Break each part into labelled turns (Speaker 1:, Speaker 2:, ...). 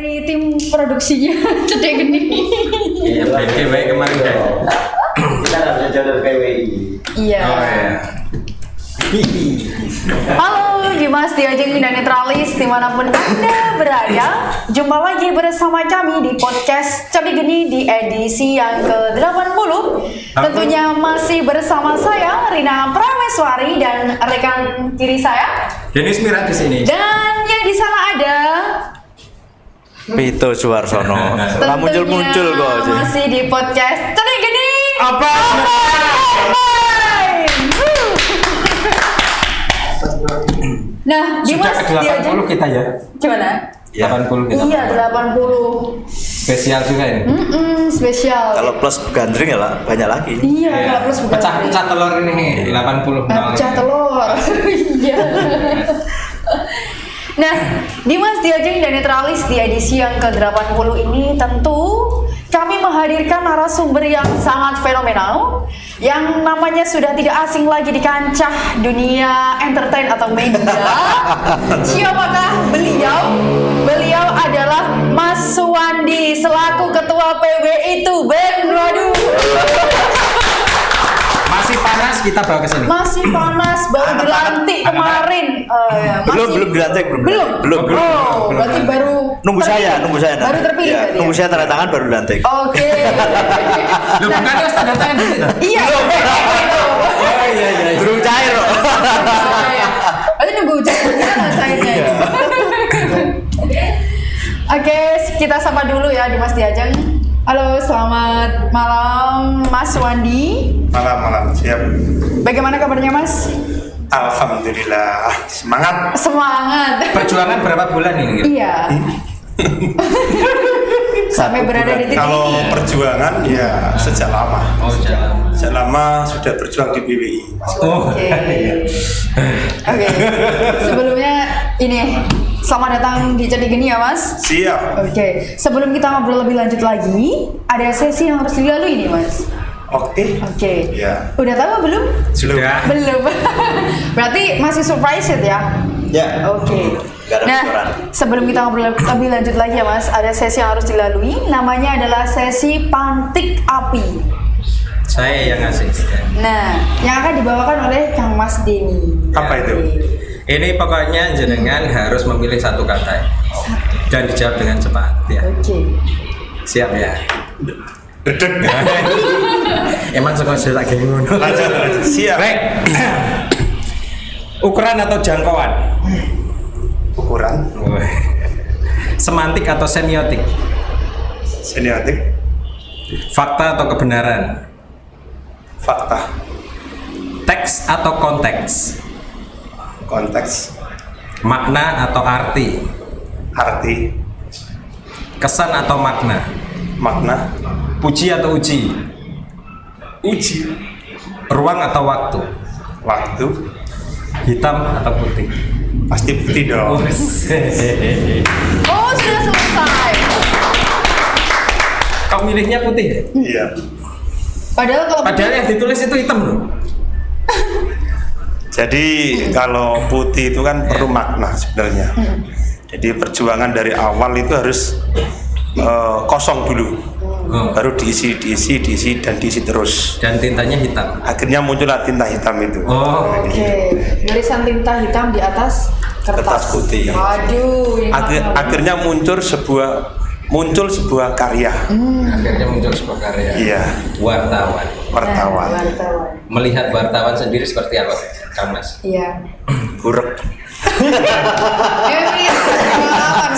Speaker 1: dari tim produksinya Cedek Geni.
Speaker 2: Iya, PDW kemarin deh.
Speaker 3: Kita nggak bisa jauh dari PWI.
Speaker 1: Iya.
Speaker 2: Oh ya.
Speaker 1: Halo Dimas Diajeng dan Netralis dimanapun Anda berada. Jumpa lagi bersama kami di podcast Cedek Geni di edisi yang ke-80. Tentunya masih bersama saya Rina Prameswari dan rekan kiri saya
Speaker 2: Denis Mira di sini.
Speaker 1: dan yang di sana ada
Speaker 4: Pito Suwarsono. Lah muncul-muncul kok.
Speaker 1: masih di podcast Cedek Geni.
Speaker 4: Apa?
Speaker 1: Nah,
Speaker 2: Sudah
Speaker 1: Dimas
Speaker 2: ke 80 kita ya.
Speaker 1: gimana?
Speaker 4: Ya.
Speaker 2: 80 kita.
Speaker 1: Iya, 80.
Speaker 2: Spesial juga ini.
Speaker 1: Spesial.
Speaker 4: Kalau plus gandring ya lah banyak lagi.
Speaker 1: Iya, kalau plus bukan.
Speaker 2: Pecah telur ini 80.
Speaker 1: Pecah telur. Iya. Nah, Dimas Diajeng dan Netralis di edisi yang ke-80 ini tentu kami menghadirkan narasumber yang sangat fenomenal yang namanya sudah tidak asing lagi di kancah dunia entertain atau media. Siapakah beliau? Beliau adalah Mas Suwandi selaku ketua PWI Tuben. Waduh.
Speaker 2: Masih panas kita bawa ke sini.
Speaker 1: Masih panas, baru dilantik kemarin.
Speaker 4: Belum dilantik belum.
Speaker 1: Oh, berarti baru
Speaker 4: Nunggu saya.
Speaker 1: Baru terpilih
Speaker 4: Ya,
Speaker 1: berarti.
Speaker 4: nunggu saya tanda tangan baru dilantik.
Speaker 1: Oke.
Speaker 2: Lu bukan harus tanda tangan di situ.
Speaker 1: Iya.
Speaker 2: Oh iya.
Speaker 4: Belum cair kok.
Speaker 1: Berarti nunggu hujan gimana cairnya ini. Oke, kita sapa dulu ya Dimas Diajeng. Halo, selamat malam Mas Wandi.
Speaker 5: Malam, siap.
Speaker 1: Bagaimana kabarnya Mas?
Speaker 5: Alhamdulillah, semangat.
Speaker 1: Semangat.
Speaker 2: Perjuangan berapa bulan ini?
Speaker 1: Iya. Sampai berada di titik
Speaker 5: Kalau
Speaker 1: ini.
Speaker 5: perjuangan ya sejak lama.
Speaker 2: Oh, jalan.
Speaker 5: Sejak lama sudah berjuang di PWI.
Speaker 2: Oh.
Speaker 1: Oke. Oke. Sebelumnya ini selamat datang di Cedek Geni ya Mas.
Speaker 5: Siap.
Speaker 1: Oke. Sebelum kita ngobrol lebih lanjut lagi, ada sesi yang harus dilalui nih Mas.
Speaker 5: Oke.
Speaker 1: Oke.
Speaker 5: Ya.
Speaker 1: Udah tahu belum?
Speaker 2: Sudah.
Speaker 1: Belum. Berarti masih surprise ya?
Speaker 4: Ya.
Speaker 1: Oke.
Speaker 4: Gak ada
Speaker 1: Nah,
Speaker 4: bocoran.
Speaker 1: sebelum kita ngobrol lebih lanjut lagi ya Mas, ada sesi yang harus dilalui. Namanya adalah sesi pantik api.
Speaker 2: Saya yang ngasih.
Speaker 1: Nah, yang akan dibawakan oleh Kang Mas Denny.
Speaker 5: Apa itu?
Speaker 2: Ini pokoknya jenengan harus memilih satu kata dan dijawab dengan cepat ya.
Speaker 1: Oke.
Speaker 2: Siap ya.
Speaker 5: Dedek.
Speaker 2: Emang suka cerita kayak ngono.
Speaker 5: Lanjut. Siap.
Speaker 2: Baik. Ukuran atau jangkauan?
Speaker 5: Ukuran.
Speaker 2: Semantik atau semiotik?
Speaker 5: Semiotik.
Speaker 2: Fakta atau kebenaran?
Speaker 5: Fakta.
Speaker 2: Teks atau konteks?
Speaker 5: Konteks.
Speaker 2: Makna atau arti?
Speaker 5: Arti.
Speaker 2: Kesan atau makna?
Speaker 5: Makna.
Speaker 2: Puji atau uji?
Speaker 5: Uji.
Speaker 2: Ruang atau waktu?
Speaker 5: Waktu.
Speaker 2: Hitam atau putih?
Speaker 5: Pasti putih dong.
Speaker 1: Oh, sudah selesai.
Speaker 2: Kau milihnya putih ya?
Speaker 5: Iya.
Speaker 2: Padahal yang ditulis itu hitam loh.
Speaker 5: Jadi kalau putih itu kan perlu makna sebenarnya. Jadi perjuangan dari awal itu harus kosong dulu, baru diisi dan diisi terus.
Speaker 2: Dan tintanya hitam.
Speaker 5: Akhirnya muncullah tinta hitam itu.
Speaker 2: Oh,
Speaker 1: Oke. Tulisan tinta hitam di atas
Speaker 5: Kertas putih.
Speaker 1: Waduh, ini mahal.
Speaker 5: Akhirnya muncul sebuah karya.
Speaker 2: akhirnya muncul sebuah karya.
Speaker 5: Iya,
Speaker 2: Wartawan.
Speaker 5: wartawan.
Speaker 1: Nah, wartawan.
Speaker 2: Melihat wartawan sendiri seperti apa, Kang Mas?
Speaker 1: Iya.
Speaker 5: Buruk.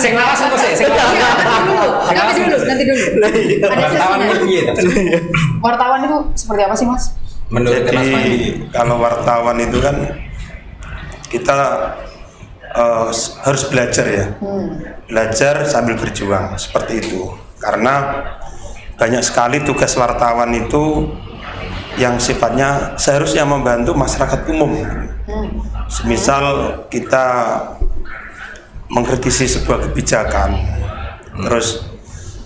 Speaker 2: Sing lawas apa sih? Sing lawas.
Speaker 1: Nanti dulu. Ada
Speaker 2: Wartawan
Speaker 1: sesinya.
Speaker 2: itu piye to?
Speaker 1: Wartawan itu seperti apa sih Mas?
Speaker 2: Menurut Mas
Speaker 5: Jadi
Speaker 2: Wandi.
Speaker 5: kalau wartawan itu kan kita harus belajar ya, belajar sambil berjuang seperti itu. Karena banyak sekali tugas wartawan itu yang sifatnya seharusnya membantu masyarakat umum. Semisal kita mengkritisi sebuah kebijakan, terus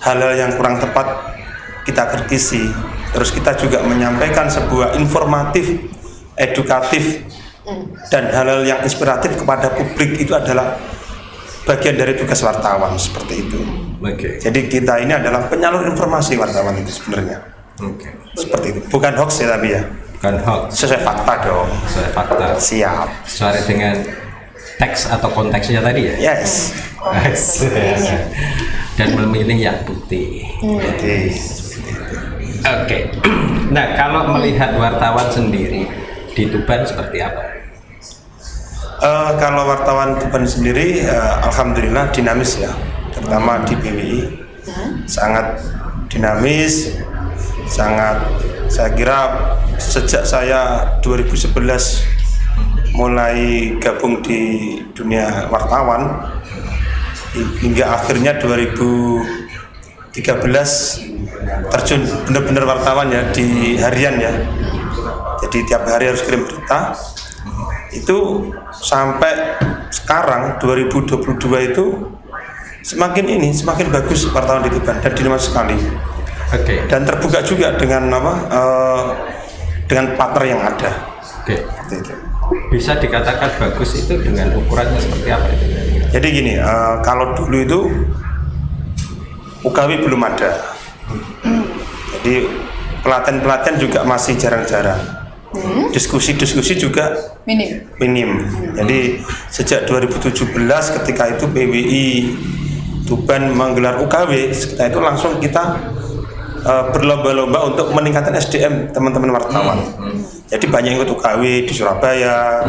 Speaker 5: hal-hal yang kurang tepat kita kritisi, terus kita juga menyampaikan sebuah informatif, edukatif, dan hal-hal yang inspiratif kepada publik, itu adalah bagian dari tugas wartawan seperti itu.
Speaker 2: Oke.
Speaker 5: Jadi kita ini adalah penyalur informasi wartawan itu sebenarnya.
Speaker 2: Oke.
Speaker 5: Seperti itu. Bukan hoax ya tapi ya.
Speaker 2: Bukan hoax,
Speaker 5: Sesuai fakta dong.
Speaker 2: sesuai fakta.
Speaker 5: Siap.
Speaker 2: Sesuai dengan teks atau konteksnya tadi ya.
Speaker 5: Yes.
Speaker 2: Dan memilih yang putih.
Speaker 5: Oke.
Speaker 2: Oke. Nah, kalau melihat wartawan sendiri di Tuban seperti apa?
Speaker 5: Kalau wartawan Tuban sendiri, alhamdulillah dinamis ya, terutama di BWI sangat dinamis, sangat. Saya kira sejak saya 2011 mulai gabung di dunia wartawan hingga akhirnya 2013 terjun benar-benar wartawan ya di harian ya. Jadi tiap hari harus kirim berita. Itu sampai sekarang 2022 itu semakin bagus wartawan di Tuban dan dinamis sekali.
Speaker 2: Oke.
Speaker 5: Dan terbuka juga dengan dengan partner yang ada.
Speaker 2: Oke.
Speaker 5: Seperti itu.
Speaker 2: Bisa dikatakan bagus itu dengan ukurannya seperti apa itu?
Speaker 5: Jadi gini, kalau dulu itu UKW belum ada. Jadi pelatihan juga masih jarang-jarang. Diskusi juga minim. Jadi sejak 2017 ketika itu PWI Tuban menggelar UKW, setelah itu langsung kita berlomba-lomba untuk meningkatkan SDM teman-teman wartawan. Jadi banyak yang ikut UKW di Surabaya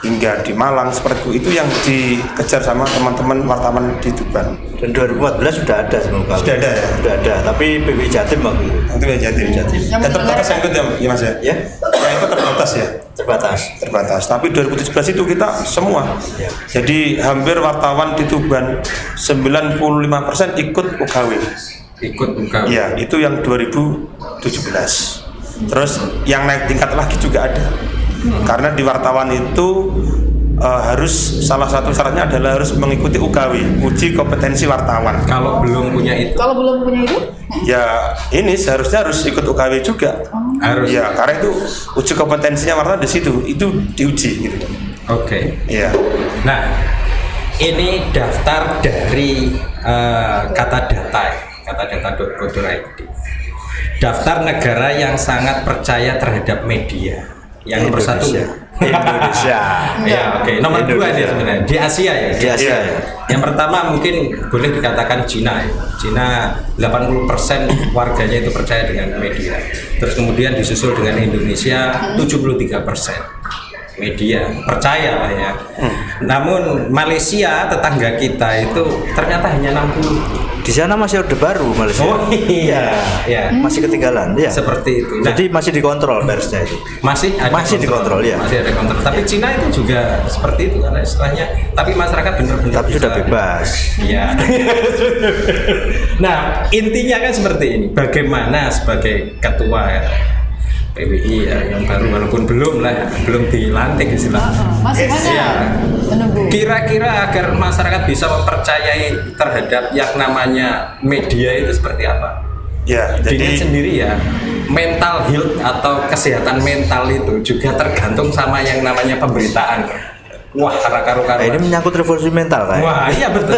Speaker 5: hingga di Malang seperti itu yang dikejar sama teman-teman wartawan di Tuban.
Speaker 4: Dan 2014 sudah ada sebelum kali.
Speaker 5: Sudah ada ya?
Speaker 4: Sudah ada, tapi PWI Jatim waktu itu.
Speaker 5: Itu ya Jatim. Dan terbatas yang ikut ya Mas ya?
Speaker 4: Ya,
Speaker 5: Yang ikut terbatas ya?
Speaker 4: terbatas.
Speaker 5: Tapi 2017 itu kita semua.
Speaker 4: Ya.
Speaker 5: Jadi hampir wartawan di Tuban 95% ikut UKW.
Speaker 2: Ikut UKW.
Speaker 5: Iya, itu yang 2017. Terus yang naik tingkat lagi juga ada. Karena di wartawan itu harus salah satu syaratnya adalah harus mengikuti UKW, uji kompetensi wartawan.
Speaker 2: Kalau belum punya itu
Speaker 1: Kalau belum punya itu?
Speaker 5: Ya ini seharusnya harus ikut UKW juga.
Speaker 2: harus.
Speaker 5: Ya, karena itu uji kompetensinya wartawan di situ, itu diuji gitu.
Speaker 2: Oke.
Speaker 5: Iya.
Speaker 2: Nah, ini daftar dari kata data.go.id. Daftar negara yang sangat percaya terhadap media. Yang nomor satu
Speaker 4: Indonesia.
Speaker 2: Ya, oke. Nomor dua dia sebenarnya di Asia ya.
Speaker 4: Di Asia.
Speaker 5: Iya.
Speaker 2: Yang pertama mungkin boleh dikatakan Cina ya. Cina 80% warganya itu percaya dengan media. Terus kemudian disusul dengan Indonesia 73% media percaya lah ya. Namun Malaysia tetangga kita itu ternyata hanya 60.
Speaker 4: Di sana masih Orde Baru Malaysia.
Speaker 2: Oh iya, ya.
Speaker 4: Masih ketinggalan, ya.
Speaker 2: Seperti itu. Nah,
Speaker 4: Jadi masih dikontrol persnya itu.
Speaker 2: masih ada
Speaker 4: masih dikontrol, ya.
Speaker 2: Masih ada kontrol. Tapi Cina itu juga seperti itu karena istilahnya. Tapi masyarakat benar-benar
Speaker 4: Tapi sudah bebas.
Speaker 2: Iya. Nah, intinya kan seperti ini. Bagaimana sebagai ketua PWI ya, yang baru walaupun belum dilantik istilahnya.
Speaker 1: Masih
Speaker 2: Iya.
Speaker 1: menunggu.
Speaker 2: Kira-kira agar masyarakat bisa mempercayai terhadap yang namanya media itu seperti apa?
Speaker 5: Ya,
Speaker 2: Dengan
Speaker 5: jadi
Speaker 2: sendiri ya, mental health atau kesehatan mental itu juga tergantung sama yang namanya pemberitaan. Wah,
Speaker 4: Nah,
Speaker 2: karu-karuan.
Speaker 4: ini menyangkut revolusi mental kan?
Speaker 2: Wah, iya betul.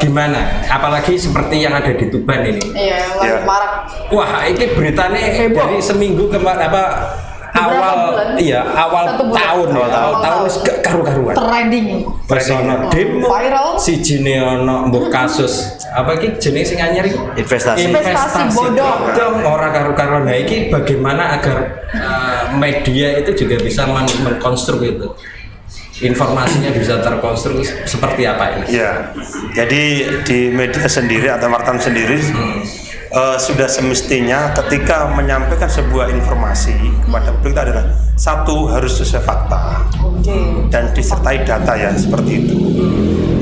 Speaker 2: Gimana? Apalagi seperti yang ada di Tuban ini.
Speaker 1: Iya,
Speaker 5: Iya.
Speaker 1: lagi marak.
Speaker 2: Wah, ini beritanya
Speaker 1: Heboh.
Speaker 2: dari seminggu kemarin awal
Speaker 1: bulan?
Speaker 2: awal
Speaker 1: Satu bulan.
Speaker 2: tahun ya,
Speaker 1: Awal
Speaker 2: awal tahun
Speaker 1: tahun.
Speaker 2: gak karu-karuan.
Speaker 1: Trending.
Speaker 2: Besono demo
Speaker 1: Viral.
Speaker 2: si Jineono mbok kasus apa iki jenis sing anyar iki?
Speaker 4: Investasi.
Speaker 1: Investasi bodong.
Speaker 2: Ora karo-karuan. Nah, iki bagaimana agar media itu juga bisa mengkonstruk itu. Informasinya bisa terkonstruk seperti apa ini?
Speaker 5: ya. Jadi di media sendiri atau wartawan sendiri sudah semestinya ketika menyampaikan sebuah informasi kepada publik itu adalah satu harus sesuai fakta dan disertai data ya seperti itu.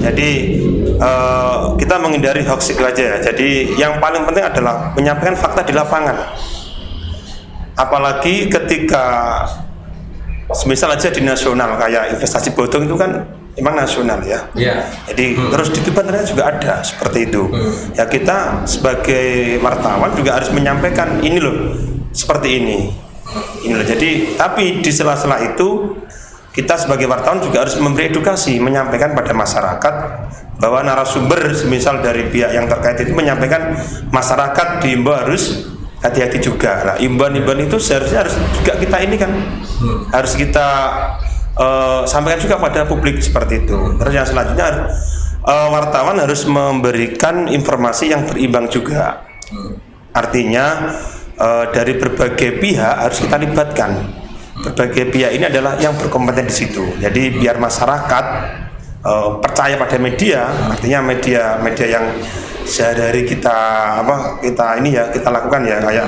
Speaker 5: Jadi kita menghindari hoax itu aja ya. Jadi yang paling penting adalah menyampaikan fakta di lapangan. Apalagi ketika semisal aja di nasional kayak investasi bodong itu kan emang nasional ya.
Speaker 2: Iya.
Speaker 5: Jadi terus di Tuban ternyata juga ada seperti itu. Ya kita sebagai wartawan juga harus menyampaikan ini loh seperti ini. Ini loh. Jadi tapi di sela-sela itu kita sebagai wartawan juga harus memberi edukasi, menyampaikan pada masyarakat bahwa narasumber semisal dari pihak yang terkait itu menyampaikan masyarakat diimbau harus hati-hati juga. Nah, imbauan-imbauan itu seharusnya harus juga kita ini kan harus kita sampaikan juga pada publik seperti itu. Terus yang selanjutnya wartawan harus memberikan informasi yang berimbang juga. Artinya dari berbagai pihak harus kita libatkan. Berbagai pihak ini adalah yang berkompeten di situ. Jadi biar masyarakat percaya pada media, artinya media yang sehari-hari kita lakukan ya, kayak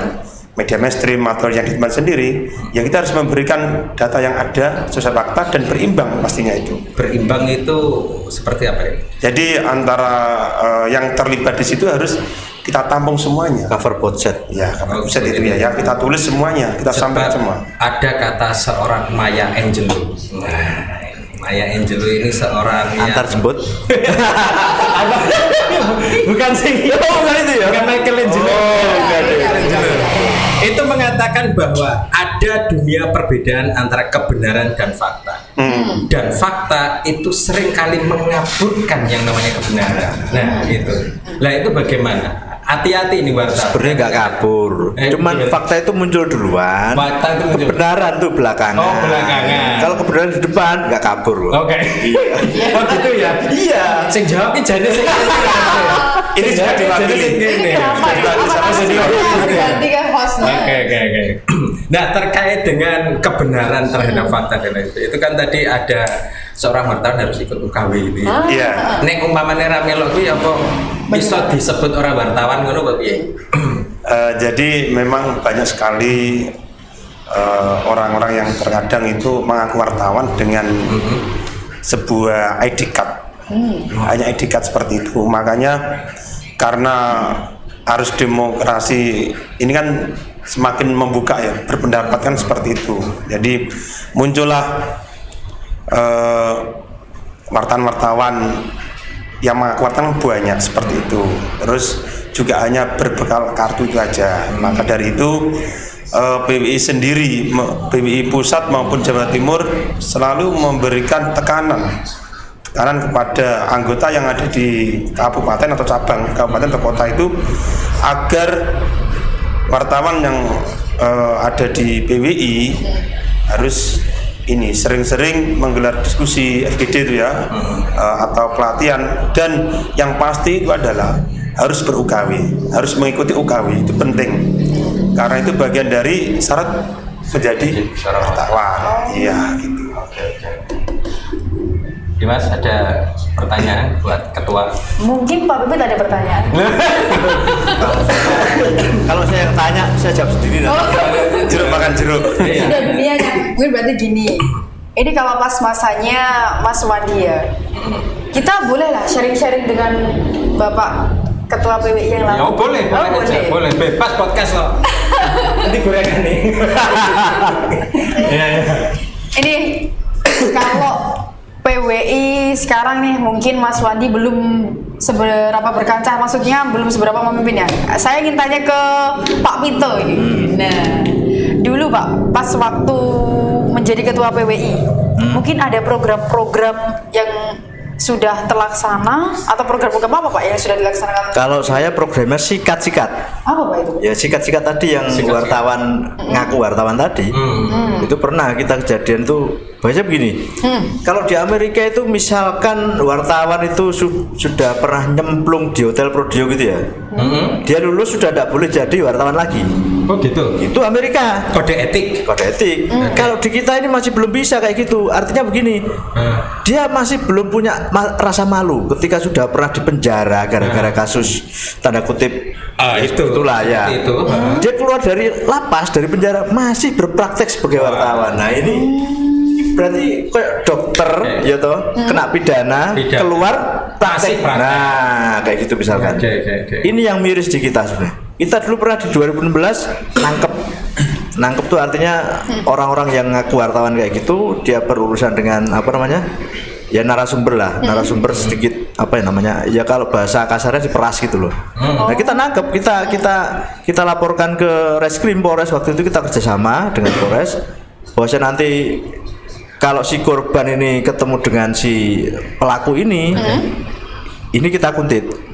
Speaker 5: media mainstream atau yang di tempat sendiri, ya kita harus memberikan data yang ada sesuai fakta dan berimbang pastinya itu.
Speaker 2: Berimbang itu seperti apa ini?
Speaker 5: Jadi antara yang terlibat di situ harus kita tampung semuanya.
Speaker 4: Cover both set.
Speaker 5: Ya, cover both set itu ya, kita tulis semuanya, kita sampaikan semua.
Speaker 2: Ada kata seorang Maya Angelou. Nah, Maya Angelou ini seorang yang
Speaker 4: Antar jemput.
Speaker 2: bukan sih.
Speaker 4: Bukan itu ya?
Speaker 2: Bukan Michael Angelo.
Speaker 4: bukan.
Speaker 2: Itu mengatakan bahwa ada dunia perbedaan antara kebenaran dan fakta. Dan fakta itu seringkali mengaburkan yang namanya kebenaran. Nah, itu bagaimana? Hati-hati ini wartawan.
Speaker 4: Sebenarnya nggak kabur, cuman fakta itu muncul duluan,
Speaker 2: Fakta itu muncul.
Speaker 4: kebenaran tuh belakangan.
Speaker 2: Oh, belakangan.
Speaker 4: Kalau kebenaran di depan nggak kabur.
Speaker 2: Oke. Oh gitu ya.
Speaker 4: Iya.
Speaker 2: Sing jawab ini jadi sing
Speaker 5: Ini juga diwakili.
Speaker 1: Ini kenapa ya? Apa ganti kan hostnya?
Speaker 2: Oke. Nah, terkait dengan kebenaran terhadap fakta dan itu kan tadi ada seorang wartawan harus ikut UKW ini.
Speaker 5: Iya.
Speaker 2: Nek umpamane ra melok kuwi apa bisa disebut orang wartawan ngono kok piye?
Speaker 5: Jadi memang banyak sekali orang-orang yang terkadang itu mengaku wartawan dengan sebuah ID card. Hanya ID card seperti itu. Makanya karena harus demokrasi ini kan semakin membuka ya, berpendapat kan seperti itu. Jadi muncullah wartawan yang mengaku wartawan banyak seperti itu. Terus juga hanya berbekal kartu itu aja. Maka dari itu PWI sendiri, PWI pusat maupun Jawa Timur selalu memberikan tekanan kepada anggota yang ada di kabupaten atau cabang kabupaten atau kota itu agar wartawan yang ada di PWI harus ini sering-sering menggelar diskusi FGD itu ya, atau pelatihan, dan yang pasti itu adalah harus ber-UKW, harus mengikuti UKW, itu penting karena itu bagian dari syarat menjadi wartawan. Iya gitu.
Speaker 2: Dimas, ada pertanyaan buat ketua?
Speaker 1: Mungkin Pak Bibit ada pertanyaan.
Speaker 4: Kalau saya yang tanya, saya jawab sendiri.
Speaker 5: Jeruk makan jeruk.
Speaker 1: Sudah dunianya. Mungkin berarti gini. Ini kalau pas masanya Mas Wandi ya, kita boleh lah sharing-sharing dengan Bapak Ketua PWI yang lain.
Speaker 2: Oh boleh, boleh, bebas podcast loh. Nanti gorengan nih.
Speaker 1: Ini kalau PWI sekarang nih mungkin Mas Wandi belum seberapa berkancah, maksudnya belum seberapa memimpin ya. Saya ingin tanya ke Pak Pito ini. Nah, dulu Pak, pas waktu menjadi ketua PWI, mungkin ada program-program yang sudah terlaksana atau program-program apa Pak yang sudah dilaksanakan?
Speaker 4: Kalau saya programnya sikat-sikat.
Speaker 1: Apa Pak itu?
Speaker 4: Ya sikat-sikat tadi yang wartawan ngaku wartawan tadi. Itu pernah kita kejadian tuh. Biasanya begini. Kalau di Amerika itu misalkan wartawan itu sudah pernah nyemplung di hotel Prodeo gitu ya. Dia lulus sudah tidak boleh jadi wartawan lagi.
Speaker 2: Oh gitu.
Speaker 4: Itu Amerika.
Speaker 2: Kode etik.
Speaker 4: Kode etik. Kalau di kita ini masih belum bisa kayak gitu. Artinya begini. Dia masih belum punya rasa malu ketika sudah pernah dipenjara gara-gara kasus tanda kutip itulah ya.
Speaker 2: Itu.
Speaker 4: Dia keluar dari lapas, dari penjara masih berpraktek sebagai wartawan. Nah ini berarti kayak dokter ya toh kena pidana keluar praktek. Nah kayak gitu misalkan. Ini yang miris di kita sebenarnya. Kita dulu pernah di 2016 nangkep tuh artinya orang-orang yang ngaku wartawan kayak gitu, dia berurusan dengan apa namanya ya narasumber lah, narasumber sedikit apa ya namanya ya kalau bahasa kasarnya diperas gitu loh. Nah kita nangkep, kita laporkan ke Reskrim Polres waktu itu, kita kerjasama dengan Polres bahwa nanti kalau si korban ini ketemu dengan si pelaku ini kita kuntit.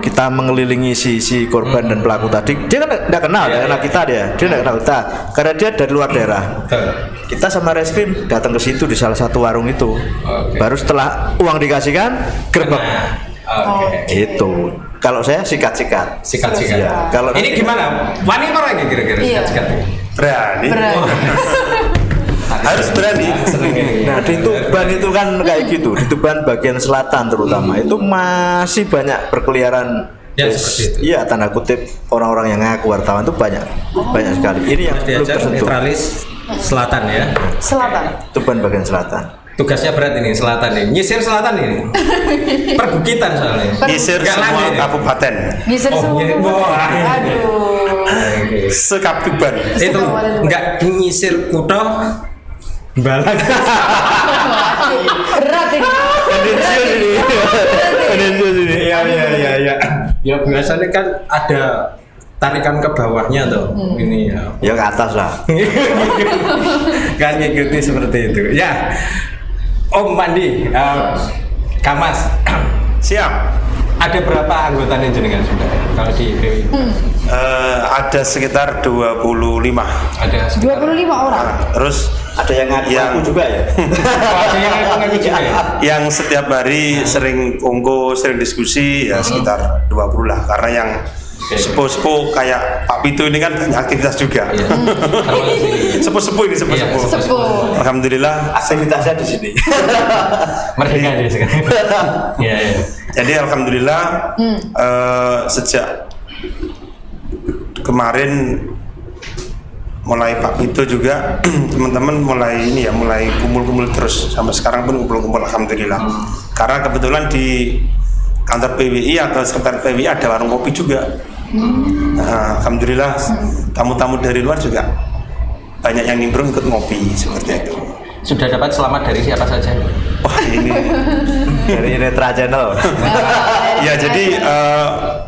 Speaker 4: Kita mengelilingi si korban dan pelaku tadi. Dia kan tidak kenal, kenal kita dia tidak kenal kita karena dia dari luar daerah. Kita sama reskrim datang ke situ di salah satu warung itu. Baru setelah uang dikasihkan, gerbek. Itu. Kalau saya sikat-sikat. Ya. Kalau
Speaker 2: ini gimana? Wani apa lagi kira-kira sikat-sikat?
Speaker 5: Berani. Harus berani.
Speaker 4: Nah di Tuban itu kan kayak gitu. Di Tuban bagian selatan terutama itu masih banyak berkeliaran.
Speaker 2: Ya, seperti itu.
Speaker 4: Iya, tanda kutip orang-orang yang ngaku wartawan itu banyak sekali. Ini yang belum tersentuh.
Speaker 2: Netralis selatan ya.
Speaker 1: Selatan.
Speaker 4: Tuban bagian selatan.
Speaker 2: Tugasnya berat ini selatan ini. Nyisir selatan ini. Perbukitan soalnya.
Speaker 5: Nyisir
Speaker 2: Nggak
Speaker 5: semua
Speaker 2: lagi ini.
Speaker 5: kabupaten.
Speaker 1: Nyisir semua.
Speaker 2: Wah.
Speaker 1: Aduh.
Speaker 5: Sekap Tuban.
Speaker 2: Itu enggak nyisir kutho Balang.
Speaker 1: Berat ini.
Speaker 4: Tendensius ini.
Speaker 2: Iya. Ya biasanya kan ada tarikan ke bawahnya tuh. Ini ya.
Speaker 4: Ya ke atas lah.
Speaker 2: Kan ngikuti seperti itu. Ya. Om Mandi, Kamas.
Speaker 5: Siap.
Speaker 2: Ada berapa anggota jenengan sudah kalau di PWI?
Speaker 5: Ada sekitar 25.
Speaker 2: Ada
Speaker 1: 25 orang.
Speaker 5: Terus
Speaker 4: Ada yang ngaku juga ya.
Speaker 2: ada yang ngaku juga ya.
Speaker 5: yang setiap hari sering kongko, sering diskusi ya sekitar 20 lah. Karena yang sepuh-sepuh kayak Pak Pito ini kan banyak aktivitas juga.
Speaker 2: Iya.
Speaker 5: Sepuh-sepuh ini sepuh-sepuh.
Speaker 2: Iya,
Speaker 1: Sepuh.
Speaker 5: Alhamdulillah.
Speaker 4: Aktivitasnya di sini.
Speaker 2: Merdeka dia sekarang. Iya.
Speaker 5: Jadi alhamdulillah sejak kemarin mulai Pak Pito juga teman-teman mulai kumpul-kumpul terus sampai sekarang pun kumpul-kumpul alhamdulillah. Karena kebetulan di kantor PWI atau sekitar PWI ada warung kopi juga. Nah, alhamdulillah tamu-tamu dari luar juga banyak yang nimbrung ikut ngopi seperti itu.
Speaker 2: Sudah dapat selamat dari siapa saja?
Speaker 5: Wah ini
Speaker 4: Dari Netra Channel.
Speaker 5: ya jadi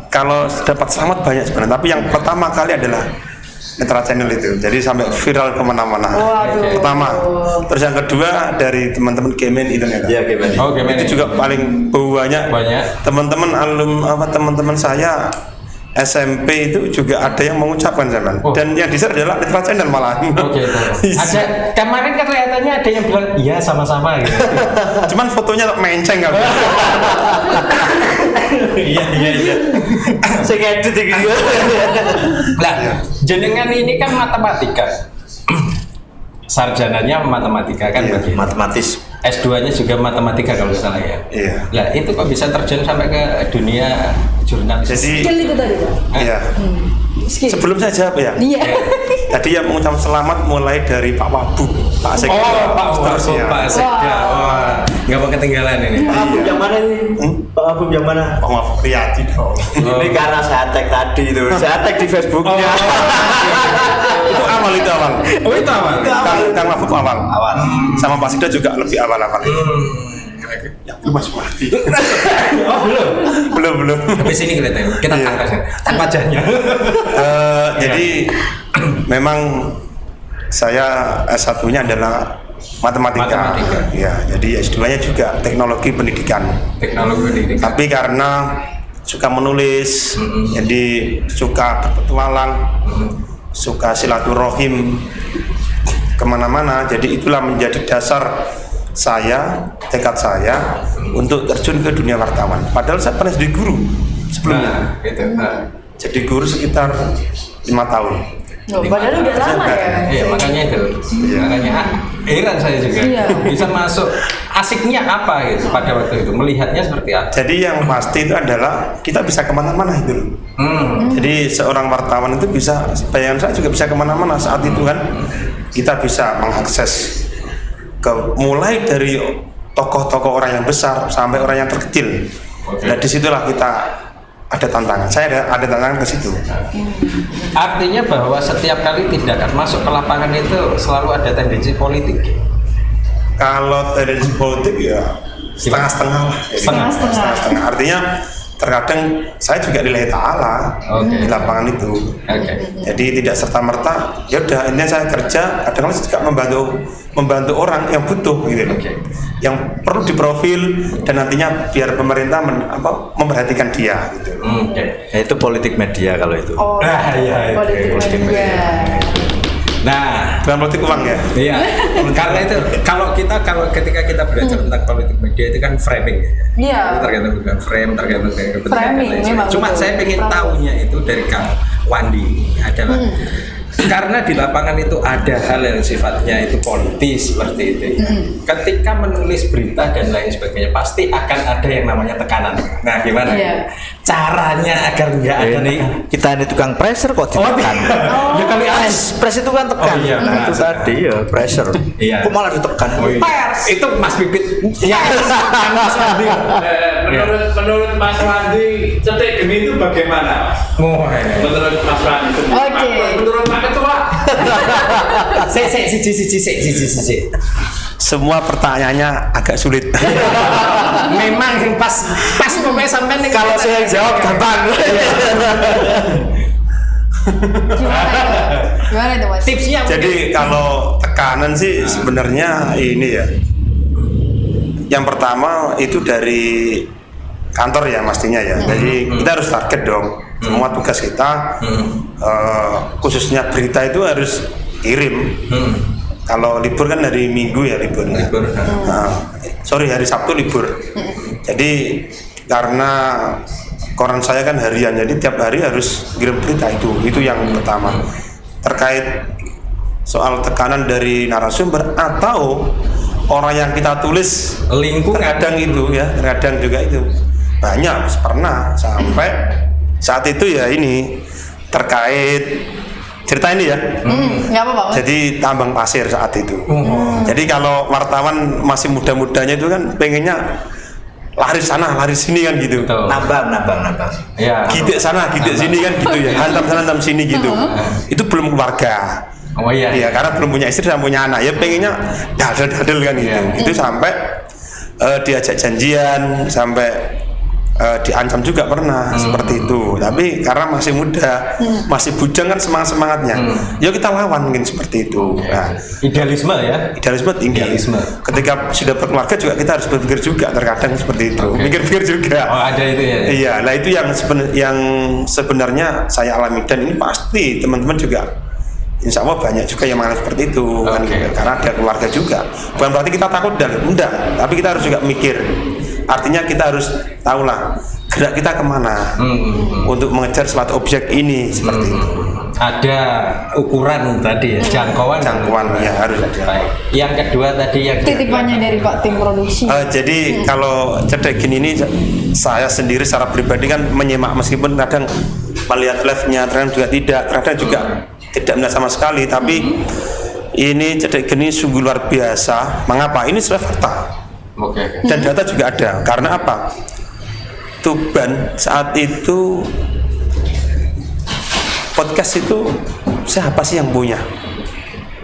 Speaker 5: kalau dapat selamat banyak sebenarnya, tapi yang pertama kali adalah Netra Channel itu, jadi sampai viral kemana-mana.
Speaker 1: Waduh.
Speaker 5: Pertama, terus yang kedua dari teman-teman Kemen Internet.
Speaker 4: Iya, Kemen.
Speaker 2: Oh, Kemen.
Speaker 5: Itu juga paling banyak. Teman-teman teman-teman saya SMP itu juga ada yang mengucapkan zaman. Dan yang di-share adalah Netra Channel malah.
Speaker 2: Oke. Ada kemarin kan kelihatannya ada yang bilang iya sama-sama gitu.
Speaker 5: Cuman fotonya menceng kan.
Speaker 2: Iya.
Speaker 4: Saya ngedit gitu.
Speaker 2: Nah, jenengan ini kan matematika. Sarjananya matematika kan begitu.
Speaker 4: Matematis.
Speaker 2: S2-nya juga matematika kalau nggak salah ya.
Speaker 5: Iya.
Speaker 2: Lah itu kok bisa terjun sampai ke dunia jurnalis?
Speaker 5: Jadi
Speaker 1: Skill itu tadi, Pak.
Speaker 5: iya.
Speaker 1: Skill.
Speaker 5: Sebelum saya jawab ya.
Speaker 1: Iya.
Speaker 5: Tadi yang mengucapkan selamat mulai dari Pak Wabu, Pak Sekda,
Speaker 2: Pak
Speaker 5: seterusnya.
Speaker 2: Pak Sekda. Wah, nggak mau ketinggalan ini.
Speaker 4: Pak Abum yang mana ini? Pak Abum yang mana?
Speaker 5: Pak Wabu Riyadi dong.
Speaker 4: Ini karena saya tag tadi itu. Saya tag di Facebooknya.
Speaker 5: Itu awal.
Speaker 2: Oh itu apa?
Speaker 5: Kang Wabu awal. Sama Pak Sekda juga lebih awal-awal. Ya belum masuk mati. belum.
Speaker 2: Habis ini kelihatan. Kita tag wajahnya.
Speaker 5: Jadi memang saya S1-nya adalah matematika. Ya, jadi S2-nya juga teknologi pendidikan. Tapi karena suka menulis, jadi suka berpetualang, suka silaturahim kemana-mana. Jadi itulah menjadi dasar saya, tekad saya untuk terjun ke dunia wartawan. Padahal saya pernah jadi guru sebelumnya. Jadi guru sekitar 5 tahun.
Speaker 1: Padahal udah lama ya.
Speaker 2: Iya, makanya itu. Makanya heran saya juga.
Speaker 1: Iya.
Speaker 2: Bisa masuk. Asiknya apa gitu pada waktu itu? Melihatnya seperti apa?
Speaker 5: Jadi yang pasti itu adalah kita bisa kemana-mana itu. Jadi seorang wartawan itu bisa, bayangan saya juga bisa kemana-mana saat itu kan. Kita bisa mengakses mulai dari tokoh-tokoh orang yang besar sampai orang yang terkecil. Nah disitulah kita ada tantangan. Saya ada tantangan ke situ.
Speaker 2: Artinya bahwa setiap kali tindakan masuk ke lapangan itu selalu ada tendensi politik.
Speaker 5: Kalau tendensi politik ya setengah-setengah lah.
Speaker 1: Setengah-setengah.
Speaker 5: Artinya terkadang saya juga lillahi ta'ala di lapangan itu. Jadi tidak serta-merta ya udah ini saya kerja, kadang saya juga membantu orang yang butuh gitu. Yang perlu diprofil dan nantinya biar pemerintah memperhatikan dia gitu.
Speaker 4: Ya, itu politik media kalau itu.
Speaker 2: Iya,
Speaker 1: politik media.
Speaker 2: Nah,
Speaker 5: Bukan politik uang ya.
Speaker 2: iya, karena itu ketika kita belajar tentang politik media itu kan framing ya.
Speaker 1: Iya.
Speaker 2: Itu tergantung dengan frame, tergantung dengan kepentingan dan
Speaker 1: Framing,
Speaker 2: lain
Speaker 1: memang
Speaker 2: sebagainya. Cuma
Speaker 1: betul.
Speaker 2: saya pengen tahunya itu dari Kang Wandi adalah karena di lapangan itu ada hal yang sifatnya itu politis seperti itu. Ketika menulis berita dan lain sebagainya pasti akan ada yang namanya tekanan. Nah, gimana?
Speaker 1: Iya.
Speaker 2: Caranya agar nggak ada
Speaker 4: Ini kita ini tukang pressure kok ditekan.
Speaker 2: Ya kali
Speaker 4: Press itu kan tekan.
Speaker 2: Oh, iya,
Speaker 4: Nah, itu
Speaker 2: benar.
Speaker 4: tadi ya pressure.
Speaker 2: Iya.
Speaker 4: Kok malah ditekan?
Speaker 1: Pers.
Speaker 2: Itu Mas Pipit. Ya, Mas Wandi.
Speaker 6: Menurut Mas Wandi, cetek geni itu bagaimana? Menurut Mas Wandi.
Speaker 1: Oke.
Speaker 6: Menurut Pak Ketua.
Speaker 2: Si.
Speaker 5: Semua pertanyaannya agak sulit.
Speaker 2: Memang yang pas pokoknya sampai nih
Speaker 4: Kalau saya jawab gampang.
Speaker 1: Gimana itu Mas?
Speaker 2: tipsnya
Speaker 5: Jadi kalau tekanan sih sebenarnya ini ya. Yang pertama itu dari kantor ya pastinya ya. Jadi kita harus target dong. Semua tugas kita, khususnya berita itu harus kirim. Kalau libur kan hari Minggu ya liburnya. Hari Sabtu libur. Jadi karena koran saya kan harian, jadi tiap hari harus kirim berita itu yang pertama. Terkait soal tekanan dari narasumber atau orang yang kita tulis
Speaker 2: lingkungan
Speaker 5: terkadang itu ya, terkadang juga itu banyak pernah sampai saat itu ya ini terkait cerita ini ya.
Speaker 1: Nggak apa-apa Mas.
Speaker 5: Jadi tambang pasir saat itu. Jadi kalau wartawan masih muda-mudanya itu kan pengennya lari sana, lari sini kan gitu.
Speaker 4: Nambang.
Speaker 2: Ya.
Speaker 5: Gidik sana, gidik sini kan gitu ya. Hantam sana, hantam sini gitu. Itu belum keluarga.
Speaker 2: Oh iya.
Speaker 5: Iya, karena belum punya istri dan punya anak. Ya pengennya dadel-dadel kan gitu. Itu sampai diajak janjian, sampai diancam juga pernah seperti itu. Tapi karena masih muda, masih bujang kan semangatnya. Ya kita lawan mungkin seperti itu. Nah,
Speaker 2: Idealisme ya.
Speaker 5: idealisme tinggi.
Speaker 2: Idealisme.
Speaker 5: Ketika sudah berkeluarga juga kita harus berpikir juga terkadang seperti itu. Pikir-pikir juga.
Speaker 2: Oh, ada itu ya.
Speaker 5: Iya, nah itu yang sebenarnya saya alami dan ini pasti teman-teman juga. Insya Allah banyak juga yang mengalami seperti itu kan gitu. Karena ada keluarga juga. Bukan berarti kita takut dan enggak, tapi kita harus juga mikir. Artinya kita harus tahulah gerak kita kemana untuk mengejar suatu objek ini seperti itu.
Speaker 2: Ada ukuran tadi ya, jangkauan
Speaker 5: Ya harus ada.
Speaker 2: Baik. Yang kedua tadi yang
Speaker 1: Titipannya dari Pak tim produksi.
Speaker 5: Jadi kalau Cetek Geni ini saya sendiri secara pribadi kan menyimak meskipun kadang melihat live-nya, kadang juga tidak, kadang juga tidak melihat sama sekali. Tapi ini Cetek Geni sungguh luar biasa. Mengapa? Ini sudah fakta. Dan data juga ada. Karena apa? Tuban saat itu podcast itu siapa sih yang punya?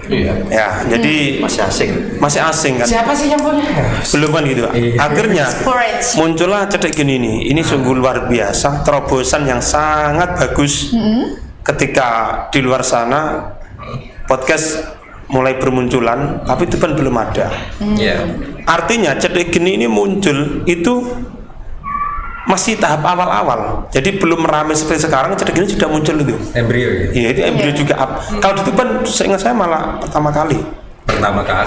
Speaker 2: Iya.
Speaker 5: Ya, jadi
Speaker 4: Masih asing kan.
Speaker 2: Siapa sih yang punya?
Speaker 5: belum kan gitu. Akhirnya
Speaker 1: Orange.
Speaker 5: muncullah Cetek Geni ini. Ini sungguh luar biasa, terobosan yang sangat bagus. Ketika di luar sana podcast mulai bermunculan, tapi Tuban belum ada.
Speaker 2: Iya.
Speaker 5: Artinya Cetek Geni ini muncul itu masih tahap awal-awal. Jadi belum ramai seperti sekarang. Cetek Geni sudah muncul itu.
Speaker 2: Embrio ya.
Speaker 5: Iya, itu embrio juga. Kalau di Tuban seingat saya malah pertama kali.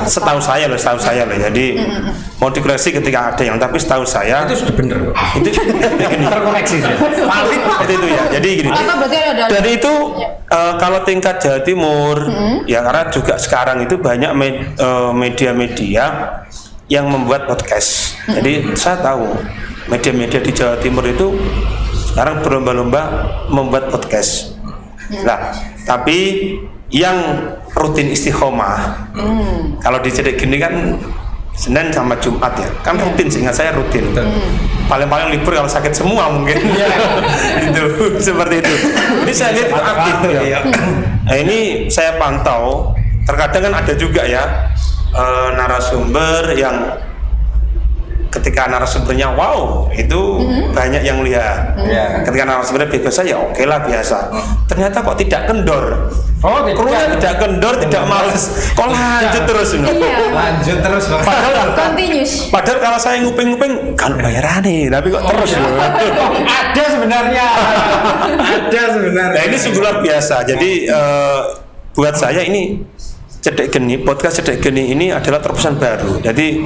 Speaker 5: Setahu saya loh. Jadi mau dikoreksi ketika ada yang, tapi setahu saya
Speaker 2: Itu sudah bener.
Speaker 5: itu gini.
Speaker 2: Terkoreksi ya.
Speaker 5: Valid seperti itu ya. Jadi gini.
Speaker 1: Atau berarti ada
Speaker 5: Dan itu kalau tingkat Jawa Timur ya, karena juga sekarang itu banyak media-media yang membuat podcast. Jadi saya tahu media-media di Jawa Timur itu sekarang berlomba-lomba membuat podcast. Nah, tapi yang rutin istiqomah, kalau di Cetek Geni kan Senin sama Jumat ya, kan rutin, seingat saya rutin. Paling-paling libur kalau sakit semua mungkin. Itu seperti itu. Ini saya lihat itu aktif ya. Nah, ini saya pantau. Terkadang kan ada juga ya narasumber yang ketika narasumbernya wow itu banyak yang lihat. Ketika narasumbernya biasa ya oke lah biasa. Ternyata kok tidak kendor. Tidak kendor, tidak males. Kok lanjut terus ini.
Speaker 2: Lanjut terus.
Speaker 1: Continuous.
Speaker 5: Padahal kalau saya nguping-nguping kan bayaran nih, tapi kok terus loh.
Speaker 2: Ada sebenarnya.
Speaker 5: Nah ini sungguh luar biasa. Jadi buat saya ini podcast Cedek Geni ini adalah terobosan baru. Jadi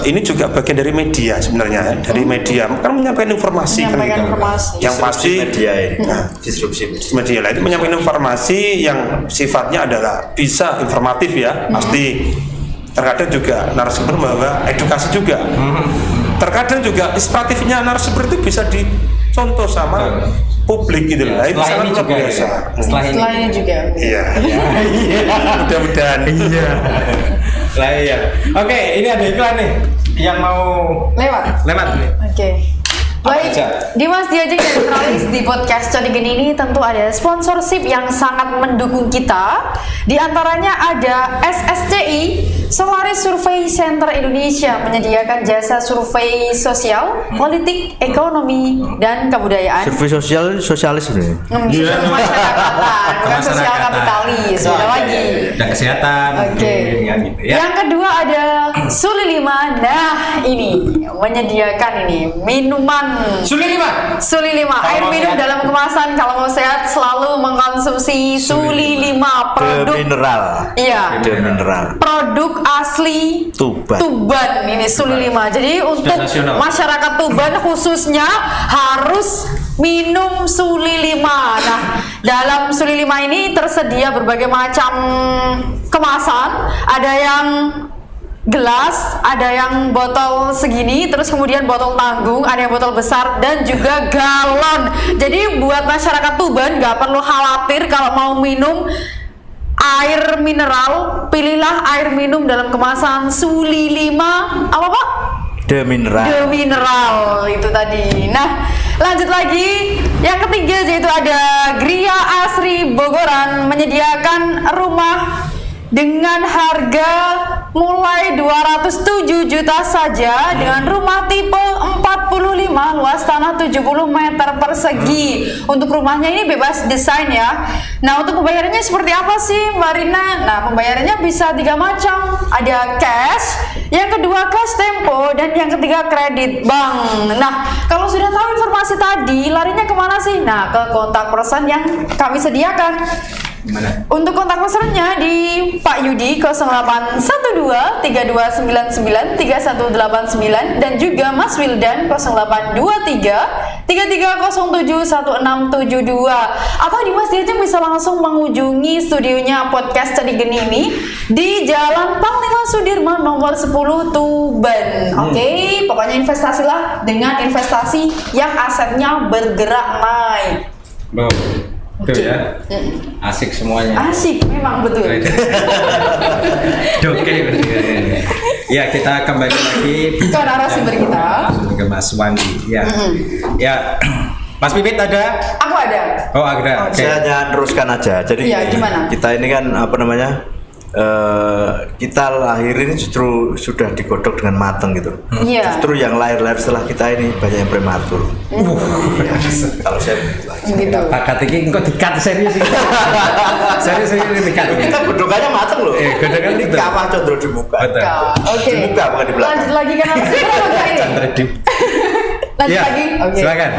Speaker 5: ini juga bagian dari media sebenarnya, dari media kan menyampaikan informasi yang pasti
Speaker 4: media ini disrupsi
Speaker 5: media lah itu menyampaikan informasi yang sifatnya adalah bisa informatif ya pasti. Terkadang juga narasumber membawa edukasi juga. Terkadang juga inspiratifnya narasumber itu bisa dicontoh sama publik gitu lah. Itu sangat luar biasa.
Speaker 2: Setelah
Speaker 1: ini juga.
Speaker 5: Iya. Mudah-mudahan. Iya.
Speaker 2: Lah iya. Oke, ini ada iklan nih yang mau
Speaker 1: lewat. Oke. Baik, Dimas Diajeng dan Netralis di podcast Cedek Geni ini tentu ada sponsorship yang sangat mendukung kita. Di antaranya ada SSCI, Solaris Survey Center Indonesia, menyediakan jasa survei sosial, politik, ekonomi, dan kebudayaan.
Speaker 4: survei sosialis sebenarnya.
Speaker 1: Survei masyarakatan, bukan sosial kapitalis. Beda lagi.
Speaker 2: Dan kesehatan.
Speaker 1: Oke.
Speaker 2: Gitu, ya.
Speaker 1: Yang kedua ada Suli 5. Nah, ini menyediakan minuman
Speaker 2: Suli 5.
Speaker 1: Air minum dalam kemasan. Kalau mau sehat selalu mengkonsumsi Suli 5 produk
Speaker 4: mineral.
Speaker 1: Iya.
Speaker 4: Mineral.
Speaker 1: Produk asli Tuban ini Suli 5. Jadi untuk masyarakat Tuban khususnya harus minum Suli 5. Nah, dalam Suli 5 ini tersedia berbagai macam kemasan. Ada yang gelas, ada yang botol segini, terus kemudian botol tanggung, ada yang botol besar, dan juga galon. Jadi buat masyarakat Tuban nggak perlu khawatir kalau mau minum air mineral, pilihlah air minum dalam kemasan Suli 5 apa Pak?
Speaker 4: The Mineral
Speaker 1: itu tadi. Nah, lanjut lagi. Yang ketiga yaitu ada Gria Asri Bogoran, menyediakan rumah dengan harga mulai 207 juta saja dengan rumah tipe 45, luas tanah 70 meter persegi. Untuk rumahnya ini bebas desain ya. Nah, untuk pembayarannya seperti apa sih Mbak Rina? Nah, pembayarannya bisa 3 macam. Ada cash, yang kedua cash tempo, dan yang ketiga kredit bank. Nah, kalau sudah tahu informasi tadi, larinya kemana sih? Nah, ke kontak person yang kami sediakan.
Speaker 2: Gimana?
Speaker 1: Untuk kontak personnya di Pak Yudi 0812 3299 3189 dan juga Mas Wildan 0823 3307 1672. Atau Dimas Diajeng bisa langsung mengunjungi studionya podcast Cedek Geni ini di Jalan Panglima Sudirman nomor 10 Tuban. Oke, pokoknya investasilah dengan investasi yang asetnya bergerak naik.
Speaker 2: Betul ya, asik semuanya.
Speaker 1: Asik, memang betul.
Speaker 2: Oke, ya kita kembali lagi
Speaker 1: ke narasumber kita.
Speaker 2: Ke Mas Wandi. Ya, ya. Mas Pipit ada?
Speaker 1: Aku ada.
Speaker 2: Oh ada.
Speaker 4: Okay. Saya hanya teruskan aja. Jadi
Speaker 1: gimana?
Speaker 4: Kita ini kan apa namanya? Kita lahir ini justru sudah digodok dengan matang gitu. Justru yang lahir setelah kita ini banyak yang prematur. Kalau saya
Speaker 1: gitu.
Speaker 2: Pakat ini kok dikat serius ini. Serius dikat.
Speaker 4: Kita godokannya matang loh.
Speaker 2: Godokan itu.
Speaker 4: Kamar condro di muka.
Speaker 1: Oke.
Speaker 4: Di muka bukan di belakang.
Speaker 1: Lanjut lagi kan Lanjut lagi. Oke.
Speaker 2: Silakan.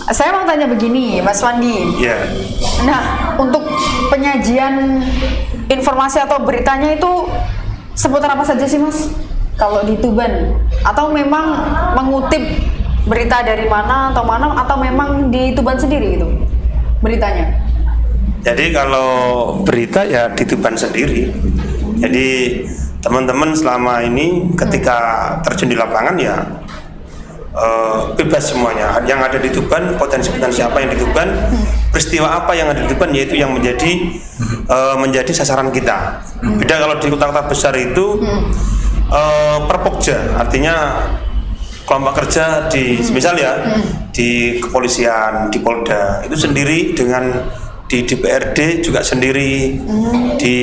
Speaker 1: Saya mau tanya begini, Mas Wandi.
Speaker 5: Iya.
Speaker 1: Nah, untuk penyajian informasi atau beritanya itu seputar apa saja sih, Mas? Kalau di Tuban, atau memang mengutip berita dari mana atau memang di Tuban sendiri itu beritanya?
Speaker 5: Jadi kalau berita ya di Tuban sendiri. Jadi teman-teman selama ini ketika terjun di lapangan ya bebas semuanya. Yang ada di Tuban, potensi-potensi apa yang di Tuban, peristiwa apa yang ada di Tuban, yaitu yang menjadi sasaran kita. Beda kalau di kota-kota besar itu perpokja, artinya kelompok kerja di misal ya di kepolisian, di Polda itu sendiri, dengan di DPRD juga sendiri, di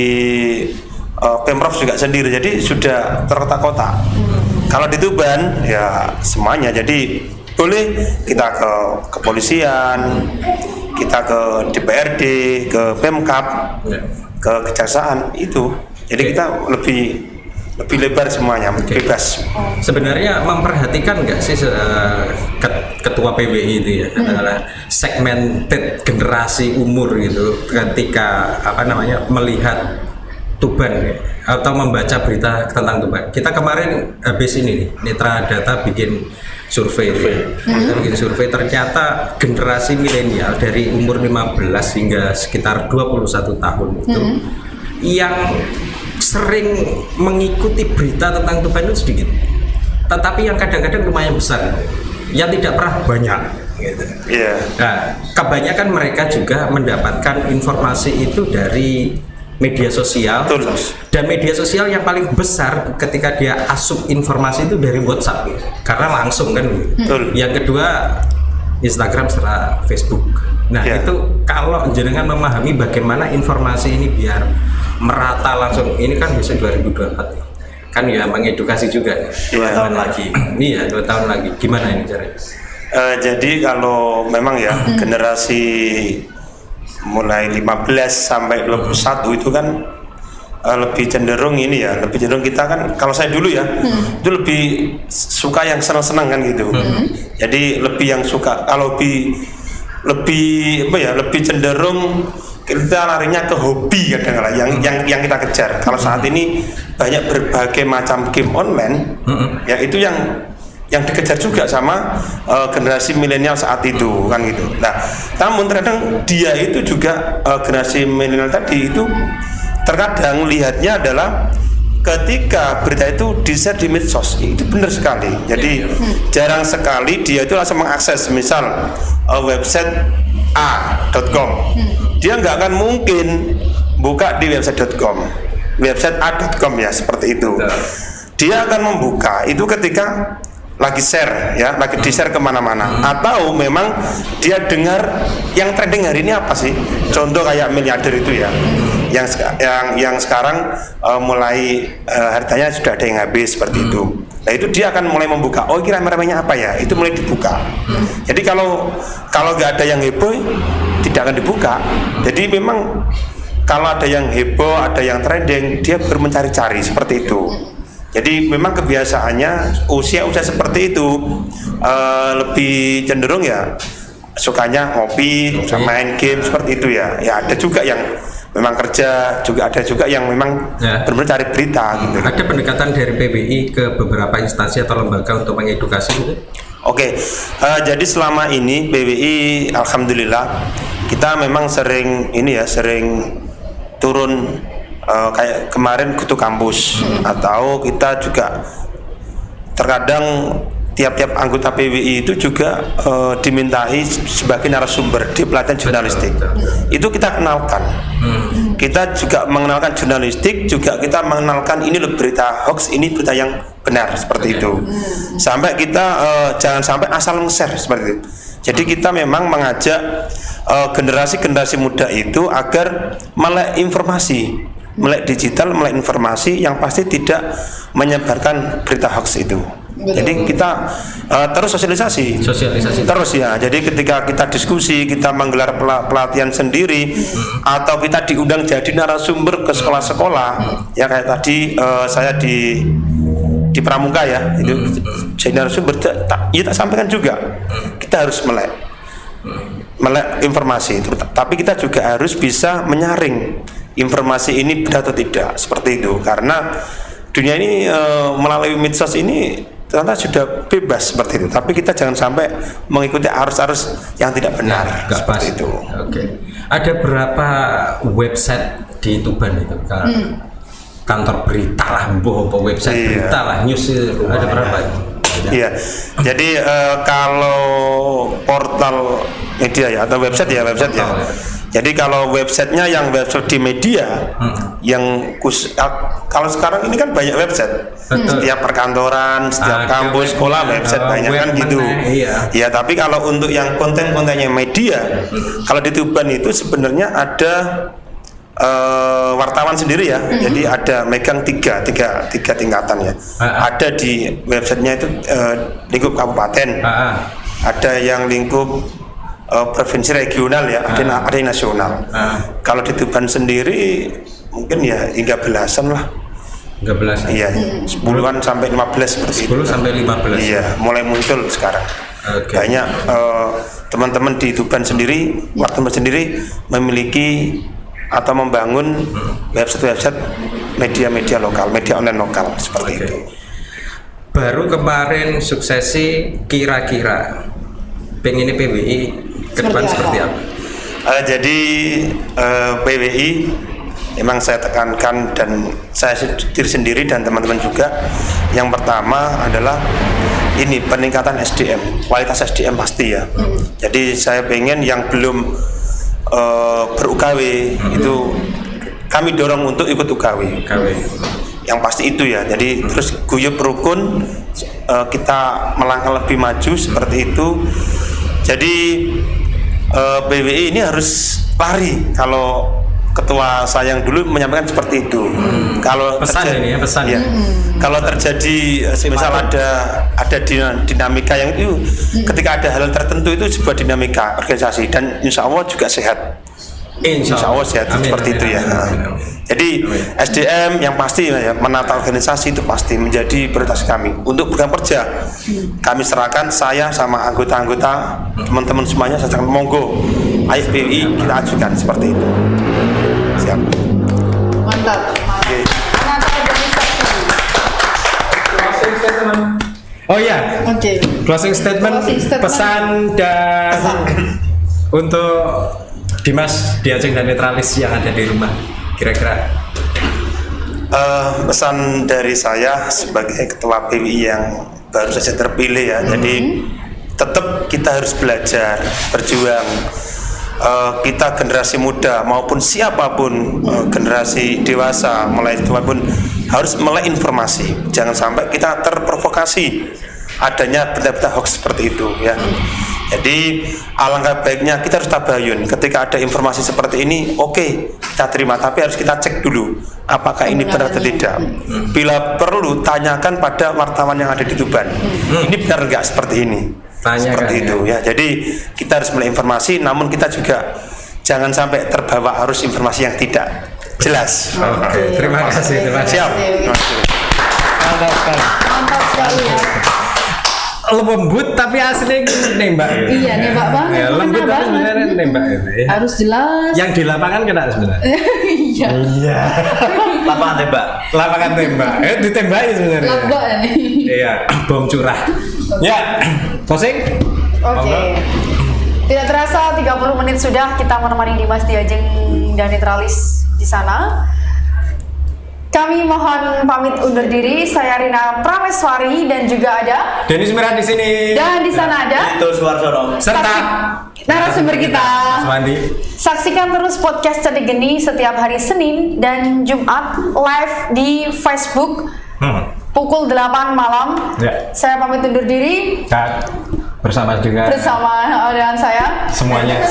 Speaker 5: Pemprov juga sendiri, jadi sudah terkotak-kotak. Kalau di Tuban ya semuanya, jadi boleh kita ke kepolisian, kita ke DPRD, ke Pemkab, ke kejaksaan itu. Jadi kita lebih lebar semuanya, bebas.
Speaker 2: Sebenarnya memperhatikan nggak sih ketua PWI itu ya, katakanlah segmented generasi umur gitu, ketika melihat Tuban ya, atau membaca berita tentang Tuban. Kita kemarin habis ini nih, Mitra Data bikin survei. Kita bikin survei, ternyata generasi milenial dari umur 15 hingga sekitar 21 tahun itu yang sering mengikuti berita tentang Tuban itu sedikit, tetapi yang kadang-kadang lumayan besar, yang tidak pernah banyak gitu. Nah, kebanyakan mereka juga mendapatkan informasi itu dari media sosial.
Speaker 5: Betul.
Speaker 2: Dan media sosial yang paling besar ketika dia asup informasi itu dari WhatsApp gitu. Karena langsung kan gitu. Yang kedua Instagram serta Facebook. Nah itu kalau jenengan memahami bagaimana informasi ini biar merata langsung, ini kan besok 2024 kan ya, mengedukasi juga
Speaker 4: 2 tahun lagi.
Speaker 2: Iya, 2 tahun lagi. Gimana ini caranya?
Speaker 5: Jadi kalau memang ya generasi mulai 15 sampai 21 itu kan lebih cenderung ini ya, lebih cenderung kita kan, kalau saya dulu ya itu lebih suka yang senang-senang kan gitu. Jadi lebih yang suka, kalau lebih cenderung kita larinya ke hobi kadang-kadang yang kita kejar. Kalau saat ini banyak berbagai macam game online, ya itu yang dikejar juga sama generasi milenial saat itu kan gitu. Nah, namun terkadang dia itu juga generasi milenial tadi itu terkadang lihatnya adalah ketika berita itu di-share di medsos, itu benar sekali. Jadi jarang sekali dia itu langsung mengakses misal website a.com. Dia nggak akan mungkin buka di website.com, website a.com ya, seperti itu. Dia akan membuka itu ketika lagi share ya, lagi di-share kemana-mana, atau memang dia dengar yang trending hari ini apa sih. Contoh kayak miliarder itu ya, yang sekarang mulai harganya sudah ada yang habis seperti itu. Nah itu dia akan mulai membuka, oh kira rame-ramenya apa ya, itu mulai dibuka. Jadi kalau nggak ada yang heboh tidak akan dibuka. Jadi memang kalau ada yang heboh, ada yang trending, dia baru mencari-cari seperti itu. Jadi memang kebiasaannya usia seperti itu lebih cenderung ya sukanya ngopi, main game seperti itu ya. Ya ada juga yang memang kerja, juga ada juga yang memang benar-benar cari berita gitu.
Speaker 2: Ada pendekatan dari PWI ke beberapa instansi atau lembaga untuk mengedukasi gitu?
Speaker 5: Oke, jadi selama ini PWI alhamdulillah kita memang sering turun kayak kemarin Kutu Kampus, atau kita juga terkadang tiap-tiap anggota PWI itu juga dimintai sebagai narasumber di pelatihan jurnalistik. Itu kita kenalkan. Kita juga mengenalkan jurnalistik, juga kita mengenalkan ini berita hoax, ini berita yang benar seperti itu. Sampai kita jangan sampai asal nge-share seperti itu. Jadi kita memang mengajak generasi muda itu agar melek informasi, melek digital, melek informasi yang pasti tidak menyebarkan berita hoax itu. Jadi kita terus sosialisasi terus ya. Jadi ketika kita diskusi, kita menggelar pelatihan sendiri, atau kita diundang jadi narasumber ke sekolah-sekolah, ya kayak tadi saya di Pramuka ya, itu jadi narasumber, tak sampaikan juga kita harus melek informasi itu, tapi kita juga harus bisa menyaring informasi ini benar atau tidak seperti itu, karena dunia ini melalui medsos ini ternyata sudah bebas seperti itu, tapi kita jangan sampai mengikuti arus-arus yang tidak benar seperti itu.
Speaker 2: Oke. Ada berapa website di Tuban itu? Kantor berita lah, website berita lah, news itu ada berapa?
Speaker 5: Iya. Jadi kalau portal media ya, atau website ya. Jadi kalau websitenya yang website di media, yang kalau sekarang ini kan banyak website. Setiap perkantoran, setiap kampus, sekolah, website banyak kan gitu. Ya, tapi kalau untuk yang konten-kontennya media, kalau di Tuban itu sebenarnya ada wartawan sendiri ya. Jadi ada megang tiga tingkatan ya. Ada di websitenya itu lingkup kabupaten, ada yang lingkup provinsi regional ya, ada yang nasional. Kalau di Tuban sendiri mungkin ya hingga belasan lah.
Speaker 2: 13.
Speaker 5: Iya, 10-an sampai 15 seperti
Speaker 2: 10 sampai 15.
Speaker 5: Iya, mulai muncul sekarang. Banyak teman-teman di Tuban sendiri, wartawan sendiri memiliki atau membangun website media-media lokal, media online lokal seperti itu.
Speaker 2: Baru kemarin suksesi, kira-kira pengen PWI ke depan seperti apa?
Speaker 5: Jadi PWI memang saya tekankan dan saya diri sendiri dan teman-teman juga. Yang pertama adalah ini peningkatan SDM, kualitas SDM pasti ya. Jadi saya pengen yang belum ber-UKW itu kami dorong untuk ikut UKW. Yang pasti itu ya. Jadi terus guyub rukun kita melangkah lebih maju seperti itu. Jadi PWI ini harus lari kalau ketua saya yang dulu menyampaikan seperti itu. Kalau
Speaker 2: pesan
Speaker 5: terjadi,
Speaker 2: ini ya, pesan
Speaker 5: ya. Kalau terjadi misal ada dinamika yang itu, ketika ada hal tertentu itu sebuah dinamika organisasi dan insya Allah juga sehat. Insya Allah sehat. Amin, seperti amin, itu ya. Amin. Jadi SDM yang pasti ya, menata organisasi itu pasti menjadi prioritas kami. Untuk program kerja kami serahkan, saya sama anggota-anggota teman-teman semuanya saya serahkan, monggo ayo PWI kita ajukan seperti itu. Siap.
Speaker 1: Mantap.
Speaker 5: Oke.
Speaker 2: Oh ya, closing statement, pesan dan untuk Dimas Diajeng dan Netralis yang ada di rumah, kira-kira
Speaker 5: pesan dari saya sebagai ketua PWI yang baru saja terpilih ya. Jadi tetap kita harus belajar, berjuang. Kita generasi muda maupun siapapun generasi dewasa mulai tua pun harus melek informasi. Jangan sampai kita terprovokasi adanya berita-berita hoax seperti itu ya. Jadi alangkah baiknya kita harus tabayun ketika ada informasi seperti ini, oke, kita terima, tapi harus kita cek dulu apakah ini benar atau tidak. Bila perlu tanyakan pada wartawan yang ada di Tuban, ini benar enggak seperti ini. Seperti itu ya. Jadi kita harus mulai informasi, namun kita juga jangan sampai terbawa arus informasi yang tidak jelas.
Speaker 2: Oke, terima kasih.
Speaker 5: Siap.
Speaker 2: Mantap sekali ya. Lembut tapi asli nembak.
Speaker 1: Iya, nembak banget.
Speaker 2: Ya, lembut tapi sebenarnya nembak itu. Ya.
Speaker 1: Harus jelas.
Speaker 2: Yang di lapangan kena sebenarnya.
Speaker 1: Iya.
Speaker 4: Lapangan tembak.
Speaker 2: Ditembaki sebenarnya.
Speaker 1: Labak ini.
Speaker 2: Iya, bom curah. Ya, closing.
Speaker 1: Oke. Tidak terasa 30 menit sudah kita menemani Dimas Diajeng dan Netralis di sana. Kami mohon pamit undur diri. Saya Rina Prameswari dan juga ada
Speaker 2: Denis Merah di sini.
Speaker 1: Dan di sana ada
Speaker 4: Itu Suwarsono
Speaker 2: serta
Speaker 1: narasumber kita.
Speaker 2: Suwandi.
Speaker 1: Saksikan terus podcast Cedik Geni setiap hari Senin dan Jumat live di Facebook pukul 8 malam.
Speaker 2: Ya.
Speaker 1: Saya pamit undur diri
Speaker 2: Bersama dengan
Speaker 1: saya
Speaker 2: semuanya.